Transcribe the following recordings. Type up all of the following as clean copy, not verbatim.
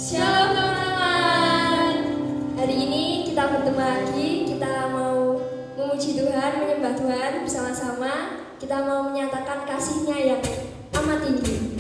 Shalom teman-teman. Hari ini kita bertemu lagi. Kita mau memuji Tuhan, menyembah Tuhan bersama-sama. Kita mau menyatakan kasih-Nya yang amat tinggi.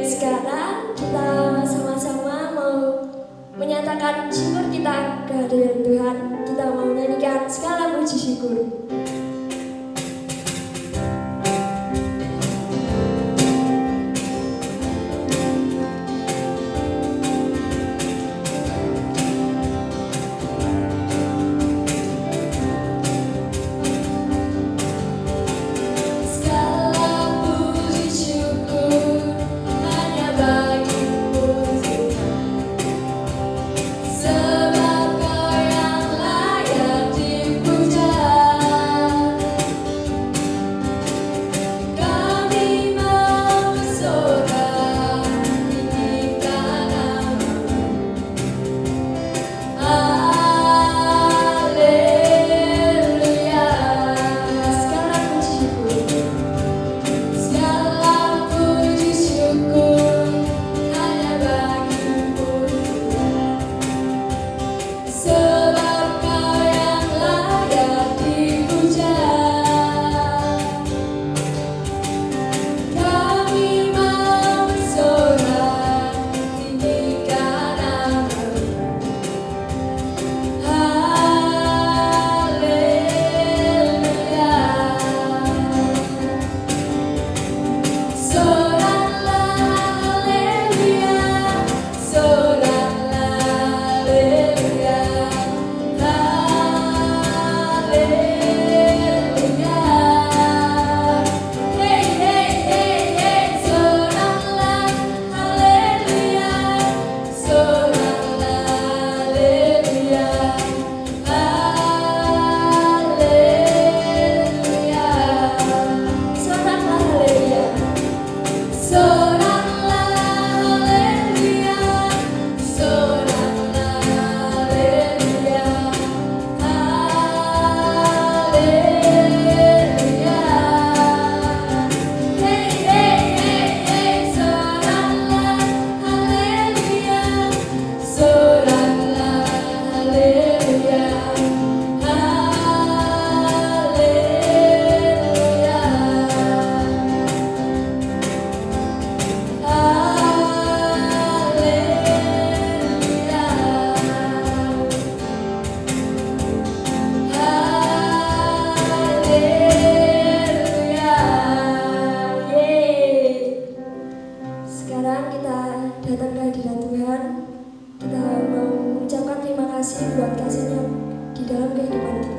Sekarang kita sama-sama mau menyatakan syukur kita kehadiran Tuhan. Kita mau menyanyikan segala puji syukur. Sebab Kau yang layak dipuja. dalam kehidupan kita.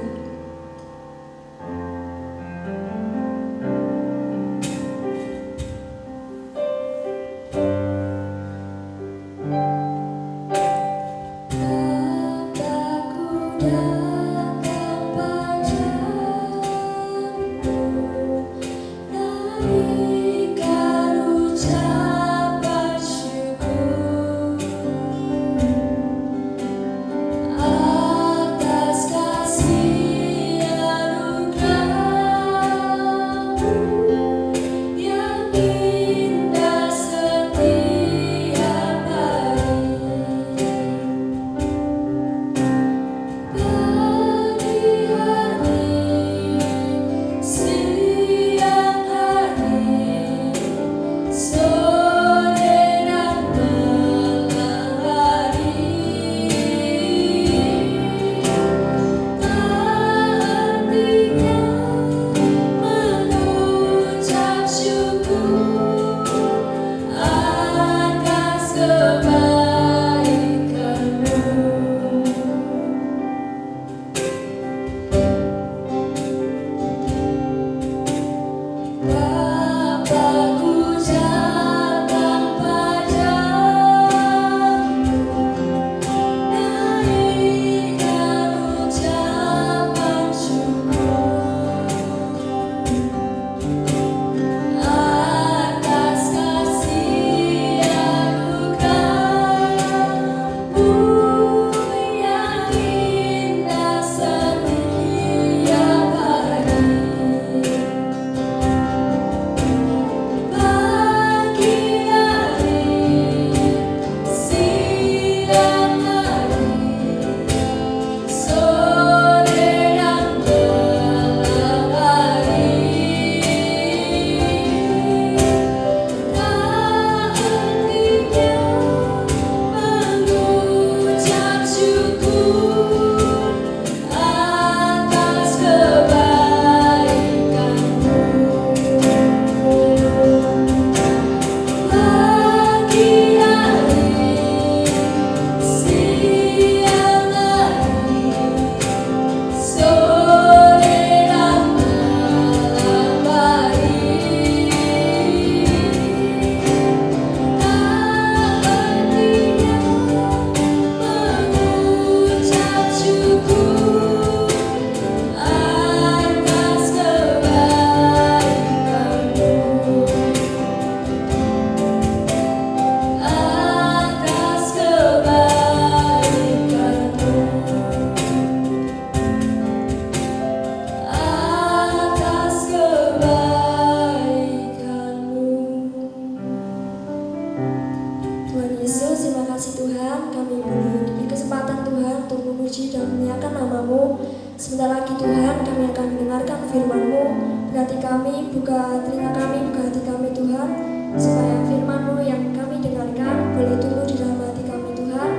Sebentar lagi Tuhan, kami akan mendengarkan firman-Mu. Berarti kami, buka telinga kami, buka hati kami Tuhan, supaya firman-Mu yang kami dengarkan boleh tumbuh di dalam hati kami Tuhan,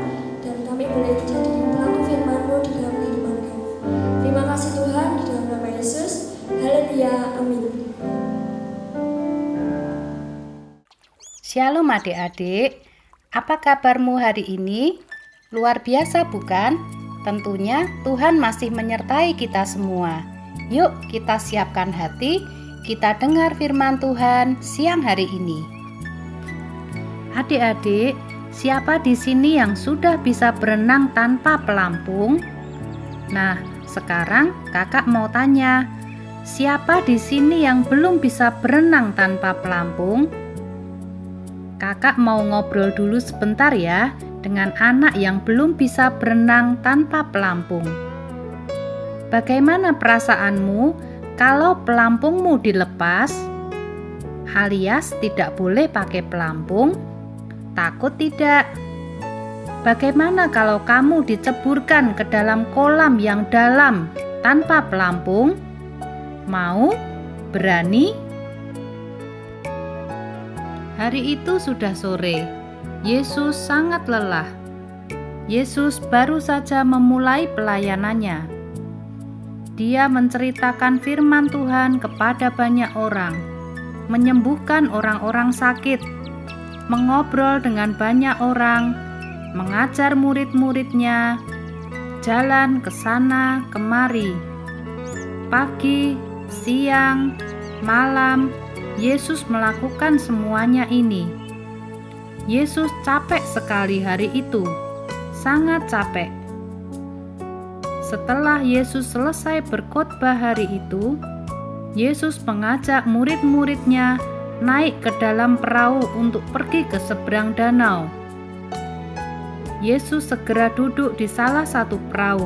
dan kami boleh jadi pelaku firman-Mu di dalam kehidupan kami. Terima kasih Tuhan, di dalam nama Yesus. Haleluya, amin. Shalom adik-adik, apa kabarmu hari ini? Luar biasa bukan? Tentunya Tuhan masih menyertai kita semua. Yuk kita siapkan hati, kita dengar firman Tuhan siang hari ini. Adik-adik, siapa di sini yang sudah bisa berenang tanpa pelampung? Nah, sekarang kakak mau tanya, siapa di sini yang belum bisa berenang tanpa pelampung? Kakak mau ngobrol dulu sebentar ya dengan anak yang belum bisa berenang tanpa pelampung. Bagaimana perasaanmu kalau pelampungmu dilepas alias tidak boleh pakai pelampung? Takut tidak? Bagaimana kalau kamu diceburkan ke dalam kolam yang dalam tanpa pelampung? Mau? Berani? Hari itu sudah sore. Yesus sangat lelah. Yesus baru saja memulai pelayanannya. Dia menceritakan firman Tuhan kepada banyak orang, menyembuhkan orang-orang sakit, mengobrol dengan banyak orang, mengajar murid-muridnya, berjalan ke sana kemari. Pagi, siang, malam, Yesus melakukan semuanya ini. Yesus capek sekali hari itu, sangat capek. Setelah Yesus selesai berkhotbah hari itu, Yesus mengajak murid-muridnya naik ke dalam perahu untuk pergi ke seberang danau. Yesus segera duduk di salah satu perahu,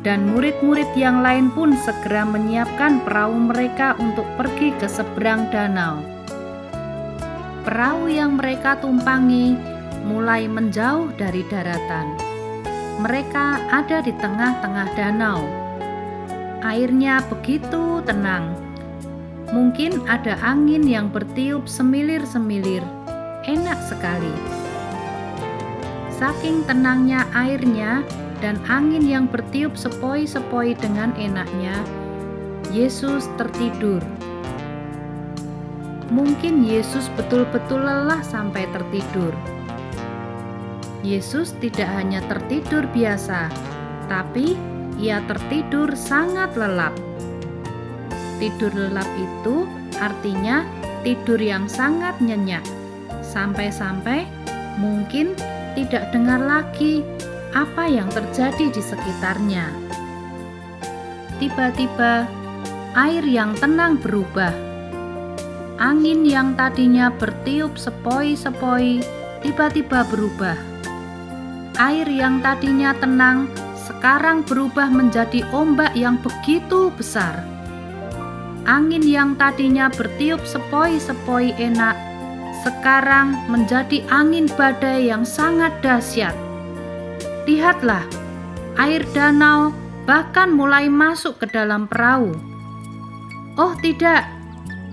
dan murid-murid yang lain pun segera menyiapkan perahu mereka untuk pergi ke seberang danau. Perahu yang mereka tumpangi mulai menjauh dari daratan. Mereka ada di tengah-tengah danau. Airnya begitu tenang. Mungkin ada angin yang bertiup semilir-semilir. Enak sekali. Saking tenangnya airnya dan angin yang bertiup sepoi-sepoi dengan enaknya, Yesus tertidur. Mungkin Yesus betul-betul lelah sampai tertidur. Yesus tidak hanya tertidur biasa, tapi Ia tertidur sangat lelap. Tidur lelap itu artinya tidur yang sangat nyenyak, sampai-sampai mungkin tidak dengar lagi apa yang terjadi di sekitarnya. Tiba-tiba, air yang tenang berubah. Angin yang tadinya bertiup sepoi-sepoi tiba-tiba berubah. Air yang tadinya tenang sekarang berubah menjadi ombak yang begitu besar. Angin yang tadinya bertiup sepoi-sepoi enak, sekarang menjadi angin badai yang sangat dahsyat. Lihatlah, air danau bahkan mulai masuk ke dalam perahu. Oh tidak,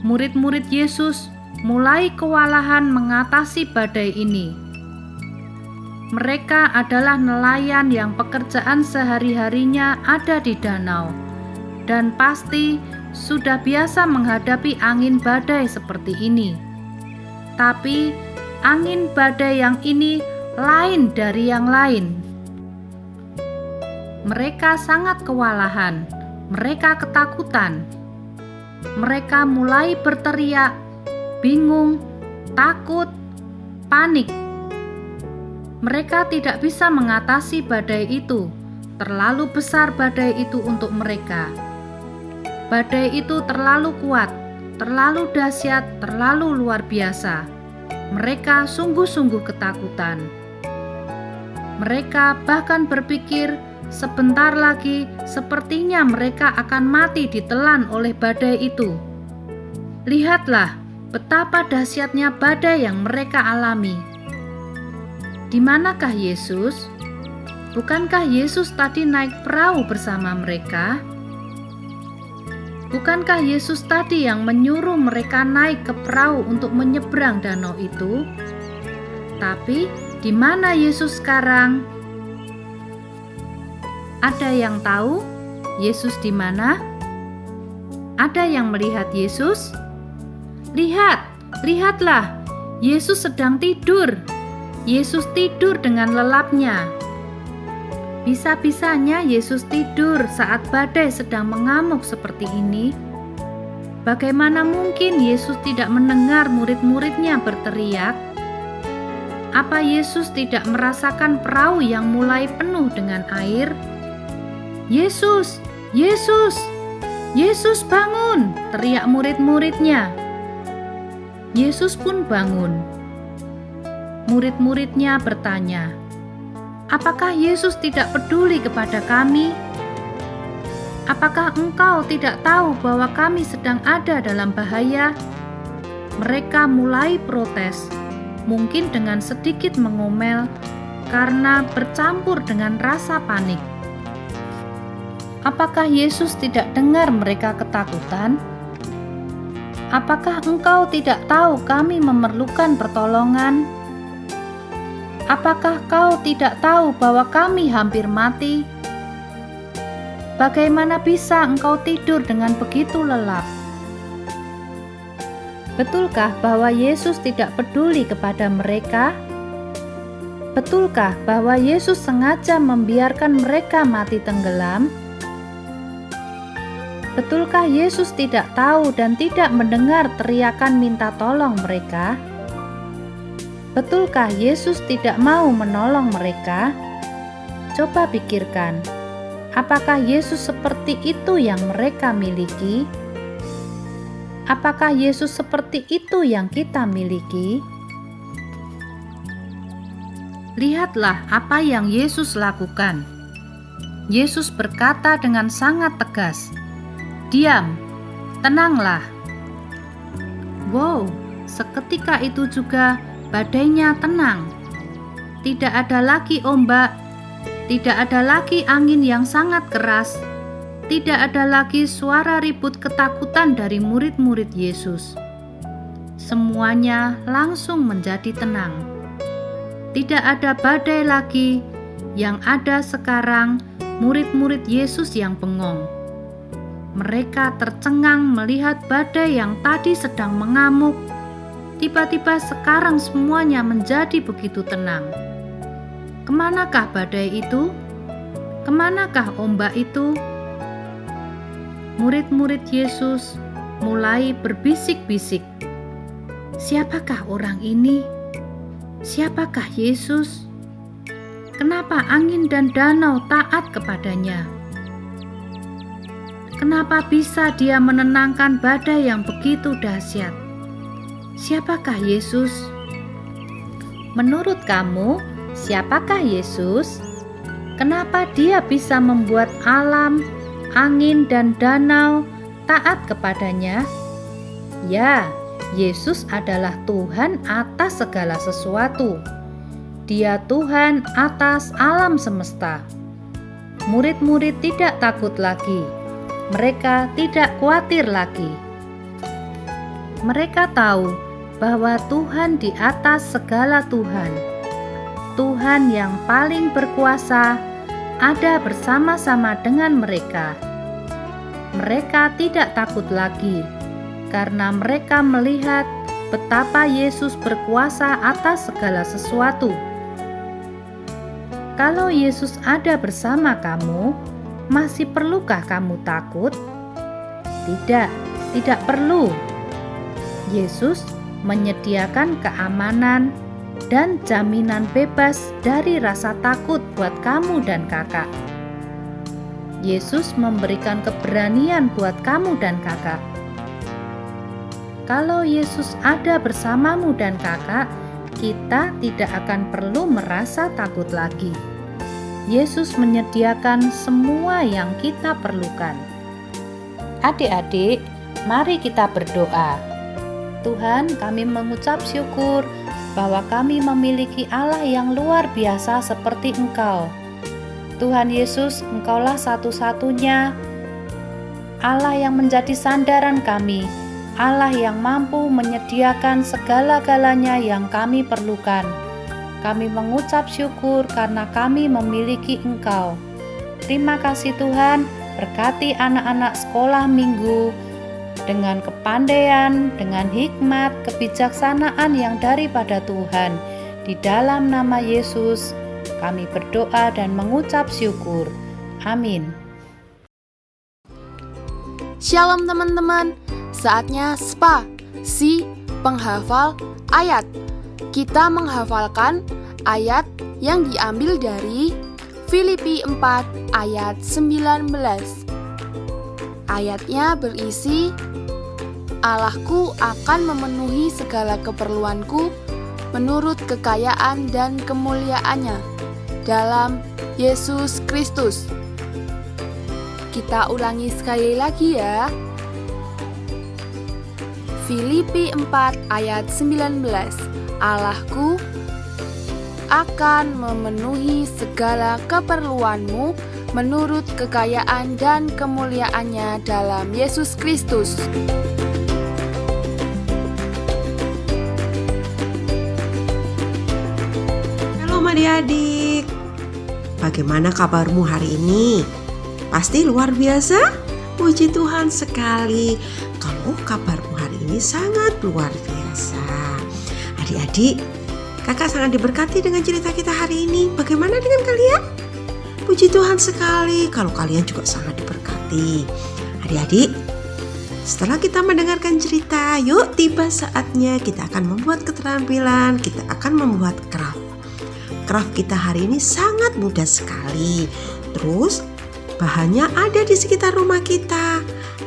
murid-murid Yesus mulai kewalahan mengatasi badai ini. Mereka adalah nelayan yang pekerjaan sehari-harinya ada di danau, dan pasti sudah biasa menghadapi angin badai seperti ini. Tapi angin badai yang ini lain dari yang lain. Mereka sangat kewalahan, mereka ketakutan. Mereka mulai berteriak, bingung, takut, panik. Mereka tidak bisa mengatasi badai itu. Terlalu besar badai itu untuk mereka. Badai itu terlalu kuat, terlalu dahsyat, terlalu luar biasa. Mereka sungguh-sungguh ketakutan. Mereka bahkan berpikir, sebentar lagi sepertinya mereka akan mati ditelan oleh badai itu. Lihatlah betapa dahsyatnya badai yang mereka alami. Di manakah Yesus? Bukankah Yesus tadi naik perahu bersama mereka? Bukankah Yesus tadi yang menyuruh mereka naik ke perahu untuk menyeberang danau itu? Tapi di mana Yesus sekarang? Ada yang tahu Yesus di mana? Ada yang melihat Yesus? Lihatlah, Yesus sedang tidur. Yesus tidur dengan lelapnya. Bisa-bisanya Yesus tidur saat badai sedang mengamuk seperti ini. Bagaimana mungkin Yesus tidak mendengar murid-muridnya berteriak? Apa Yesus tidak merasakan perahu yang mulai penuh dengan air? Yesus, Yesus, Yesus bangun, teriak murid-muridnya. Yesus pun bangun. Murid-muridnya bertanya, "Apakah Yesus tidak peduli kepada kami? Apakah engkau tidak tahu bahwa kami sedang ada dalam bahaya?" Mereka mulai protes, mungkin dengan sedikit mengomel karena bercampur dengan rasa panik. Apakah Yesus tidak dengar mereka ketakutan? Apakah engkau tidak tahu kami memerlukan pertolongan? Apakah kau tidak tahu bahwa kami hampir mati? Bagaimana bisa engkau tidur dengan begitu lelap? Betulkah bahwa Yesus tidak peduli kepada mereka? Betulkah bahwa Yesus sengaja membiarkan mereka mati tenggelam? Betulkah Yesus tidak tahu dan tidak mendengar teriakan minta tolong mereka? Betulkah Yesus tidak mau menolong mereka? Coba pikirkan, apakah Yesus seperti itu yang mereka miliki? Apakah Yesus seperti itu yang kita miliki? Lihatlah apa yang Yesus lakukan. Yesus berkata dengan sangat tegas, "Diam, tenanglah." Wow, seketika itu juga badainya tenang. Tidak ada lagi ombak, tidak ada lagi angin yang sangat keras, tidak ada lagi suara ribut ketakutan dari murid-murid Yesus. Semuanya langsung menjadi tenang. Tidak ada badai lagi, yang ada sekarang murid-murid Yesus yang bengong. Mereka tercengang melihat badai yang tadi sedang mengamuk. Tiba-tiba sekarang semuanya menjadi begitu tenang. Kemanakah badai itu? Kemanakah ombak itu? Murid-murid Yesus mulai berbisik-bisik. Siapakah orang ini? Siapakah Yesus? Kenapa angin dan danau taat kepadanya? Kenapa bisa dia menenangkan badai yang begitu dahsyat? Siapakah Yesus? Menurut kamu, siapakah Yesus? Kenapa dia bisa membuat alam, angin, dan danau taat kepadanya? Ya, Yesus adalah Tuhan atas segala sesuatu. Dia Tuhan atas alam semesta. Murid-murid tidak takut lagi. Mereka tidak khawatir lagi. Mereka tahu bahwa Tuhan di atas segala Tuhan, Tuhan yang paling berkuasa, ada bersama-sama dengan mereka. Mereka tidak takut lagi, karena mereka melihat betapa Yesus berkuasa atas segala sesuatu. Kalau Yesus ada bersama kamu, masih perlukah kamu takut? Tidak, tidak perlu. Yesus menyediakan keamanan dan jaminan bebas dari rasa takut buat kamu dan kakak. Yesus memberikan keberanian buat kamu dan kakak. Kalau Yesus ada bersamamu dan kakak, kita tidak akan perlu merasa takut lagi. Yesus menyediakan semua yang kita perlukan. Adik-adik, mari kita berdoa. Tuhan, kami mengucap syukur bahwa kami memiliki Allah yang luar biasa seperti Engkau. Tuhan Yesus, Engkaulah satu-satunya Allah yang menjadi sandaran kami, Allah yang mampu menyediakan segala-galanya yang kami perlukan. Kami mengucap syukur karena kami memiliki Engkau. Terima kasih Tuhan, berkati anak-anak sekolah minggu dengan kepandaian, dengan hikmat, kebijaksanaan yang daripada Tuhan. Di dalam nama Yesus, kami berdoa dan mengucap syukur. Amin. Shalom teman-teman, saatnya SPA, si penghafal ayat. Kita menghafalkan ayat yang diambil dari Filipi 4 ayat 19. Ayatnya berisi, Allahku akan memenuhi segala keperluanku menurut kekayaan dan kemuliaannya dalam Yesus Kristus. Kita ulangi sekali lagi ya. Filipi 4 ayat 19. Allahku akan memenuhi segala keperluanmu menurut kekayaan dan kemuliaannya dalam Yesus Kristus. Halo adik-adik, bagaimana kabarmu hari ini? Pasti luar biasa? Puji Tuhan sekali kalau kabarmu hari ini sangat luar biasa. Adik-adik, Kakak sangat diberkati dengan cerita kita hari ini. Bagaimana dengan kalian? Puji Tuhan sekali kalau kalian juga sangat diberkati. Adik-adik, setelah kita mendengarkan cerita, yuk tiba saatnya kita akan membuat keterampilan, kita akan membuat craft. Craft kita hari ini sangat mudah sekali. Terus bahannya ada di sekitar rumah kita.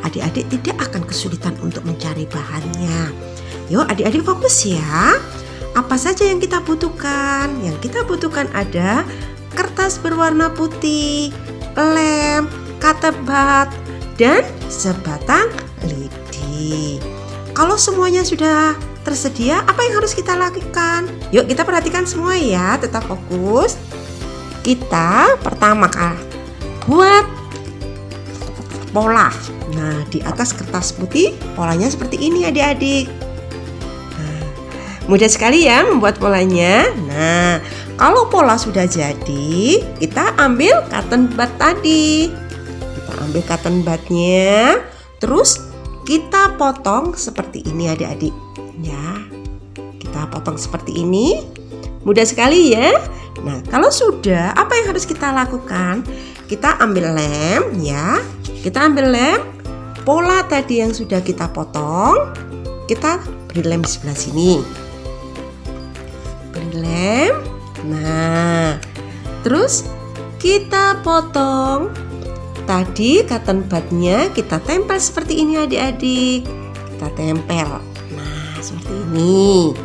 Adik-adik tidak akan kesulitan untuk mencari bahannya. Yuk adik-adik fokus ya. Apa saja yang kita butuhkan? Yang kita butuhkan ada kertas berwarna putih, lem, katebat, dan sebatang lidi. Kalau semuanya sudah tersedia, apa yang harus kita lakukan? Yuk kita perhatikan semua ya, tetap fokus. Kita pertama buat pola. Nah, di atas kertas putih polanya seperti ini adik-adik. Nah, mudah sekali ya membuat polanya. Nah, kalau pola sudah jadi, kita ambil cotton bud tadi. Kita ambil cotton budnya, terus kita potong seperti ini adik-adik. Ya, kita potong seperti ini. Mudah sekali ya. Nah, kalau sudah, apa yang harus kita lakukan? Kita ambil lem ya. Kita ambil lem, pola tadi yang sudah kita potong, kita beri lem di sebelah sini. Beri lem. Nah, terus kita potong tadi cotton budnya, kita tempel seperti ini adik-adik. Kita tempel. Nah, seperti ini.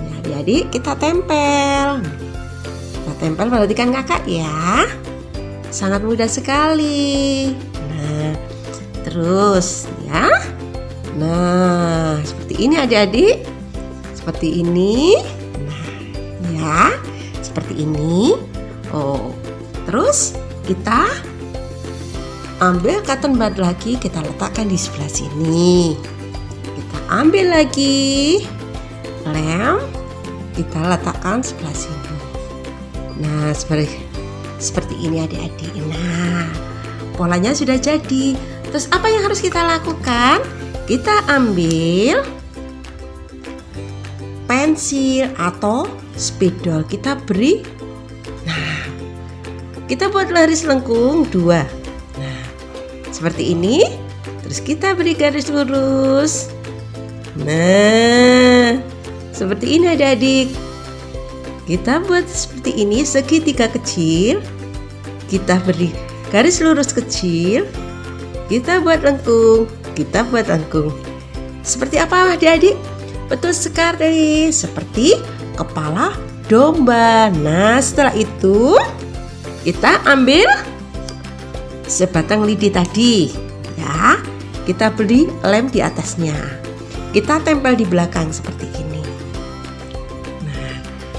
Nah, adik-adik kita tempel. Kita tempel, perhatikan kakak ya. Sangat mudah sekali. Nah, terus ya. Nah, seperti ini adik-adik. Seperti ini. Nah, ya. Seperti ini. Oh, terus kita ambil cotton bud lagi, kita letakkan di sebelah sini. Kita ambil lagi lem, kita letakkan sebelah sini. Nah, seperti ini adik-adik. Nah, polanya sudah jadi. Terus apa yang harus kita lakukan? Kita ambil pensil atau spidol, kita beri. Nah, kita buat garis lengkung 2. Nah, seperti ini. Terus kita beri garis lurus. Nah, seperti ini adik-adik. Kita buat seperti ini, segitiga kecil. Kita beri garis lurus kecil. Kita buat lengkung. Kita buat lengkung. Seperti apa adik-adik? Betul sekali, seperti kepala domba. Nah, setelah itu kita ambil sebatang lidi tadi. Ya, kita beri lem di atasnya. Kita tempel di belakang seperti ini.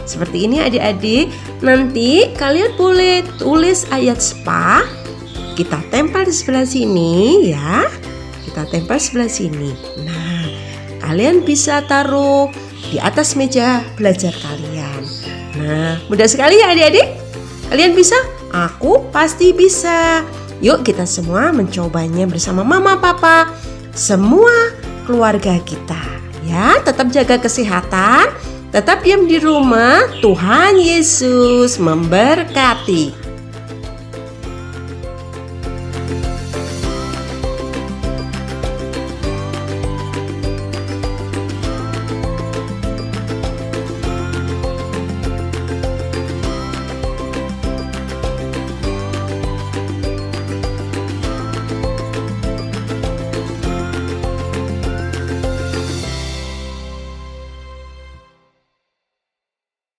Seperti ini adik-adik. Nanti kalian boleh tulis ayat spa. Kita tempel di sebelah sini ya. Kita tempel sebelah sini. Nah, kalian bisa taruh di atas meja belajar kalian. Nah, mudah sekali ya adik-adik. Kalian bisa? Aku pasti bisa. Yuk kita semua mencobanya bersama mama, papa, semua keluarga kita. Ya, tetap jaga kesehatan. Tetap diam di rumah. Tuhan Yesus memberkati.